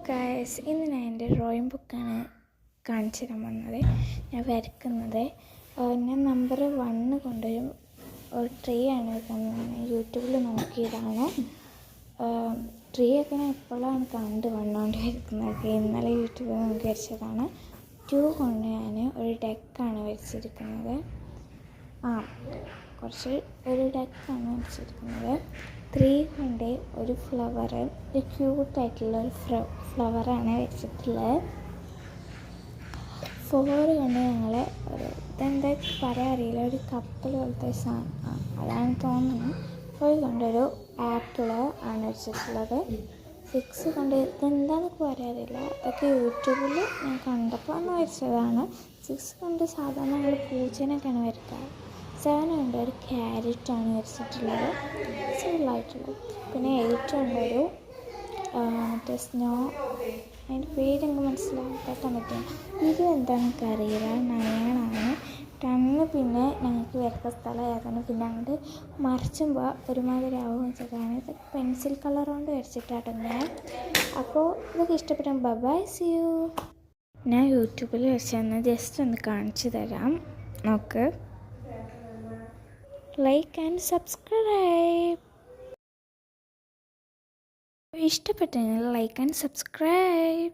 Guys, ഇന്ന് ഞാൻ എൻ്റെ ഡ്രോയിങ് ബുക്കാണ് കാണിച്ചു തരാൻ വന്നത്. ഞാൻ വരയ്ക്കുന്നത് ഞാൻ നമ്പർ 1 കൊണ്ടൊരു ട്രീ ആണ് യൂട്യൂബിൽ നോക്കിയതാണ്. ട്രീ ഒക്കെ ഞാൻ ഇപ്പോഴാണ് വന്നുകൊണ്ട് വരയ്ക്കുന്നത്. ഇന്നലെ യൂട്യൂബിൽ നോക്കി വരച്ചതാണ്. 2 കൊണ്ട് ഞാൻ ഒരു ഡെക്കാണ് വരച്ചിരിക്കുന്നത്. ഒരു ഡെക്കാണ് വരച്ചിരിക്കുന്നത്. 3 കൊണ്ട് ഒരു ഫ്ലവർ, ഒരു ക്യൂട്ടായിട്ടുള്ള ഒരു ഫ്ലവറാണ് വരച്ചിട്ടുള്ളത്. 4 കൊണ്ട് ഞങ്ങൾ ഇതെന്താ പറയാൻ അറിയില്ല, ഒരു കപ്പൽ പോലത്തെ സാധനം അതാണ് തോന്നുന്നത്. 5 കൊണ്ടൊരു ആപ്പിള് ആണ് വരച്ചിട്ടുള്ളത്. 6 കൊണ്ട് ഇതെന്താണെന്നൊക്കെ പറയാൻ അറിയില്ല, അതൊക്കെ യൂട്യൂബിൽ ഞാൻ കണ്ടപ്പോൾ അന്ന് വരച്ചതാണ്. 6 കൊണ്ട് സാധാരണ ഞങ്ങൾ പൂച്ചേനൊക്കെയാണ് വരയ്ക്കാറ്. 7 കൊണ്ട് ഒരു ക്യാരറ്റാണ് വരച്ചിട്ടുള്ളത്, സിമ്പിളായിട്ടുള്ളത്. പിന്നെ 8 കൊണ്ടൊരു മറ്റേ സ്നോ, അതിൻ്റെ പേരെനിക്ക് മനസ്സിലാക്കാൻ പറ്റും. ഇത് എന്താണെന്നൊക്കെ അറിയില്ല. 9 ആണ്. 10 പിന്നെ ഞങ്ങൾക്ക് വരയ്ക്കുന്ന സ്ഥലം ഏതാണ്. പിന്നെ അങ്ങോട്ട് മറിച്ചുമ്പോൾ ഒരുമാതിരി ആവും വെച്ചിട്ടാണ് ഇത് പെൻസിൽ കളർ കൊണ്ട് വരച്ചിട്ടാണ്. അപ്പോൾ ഇതൊക്കെ ഇഷ്ടപ്പെട്ടാൽ ബൈ, സീ യു. ഞാൻ യൂട്യൂബിൽ വരച്ചതെന്ന് ജസ്റ്റ് ഒന്ന് കാണിച്ചു തരാം, നോക്ക്. Like and subscribe. ഇഷ്ടപ്പെട്ടെങ്കിൽ ലൈക്ക് ആൻഡ് സബ്സ്ക്രൈബ്.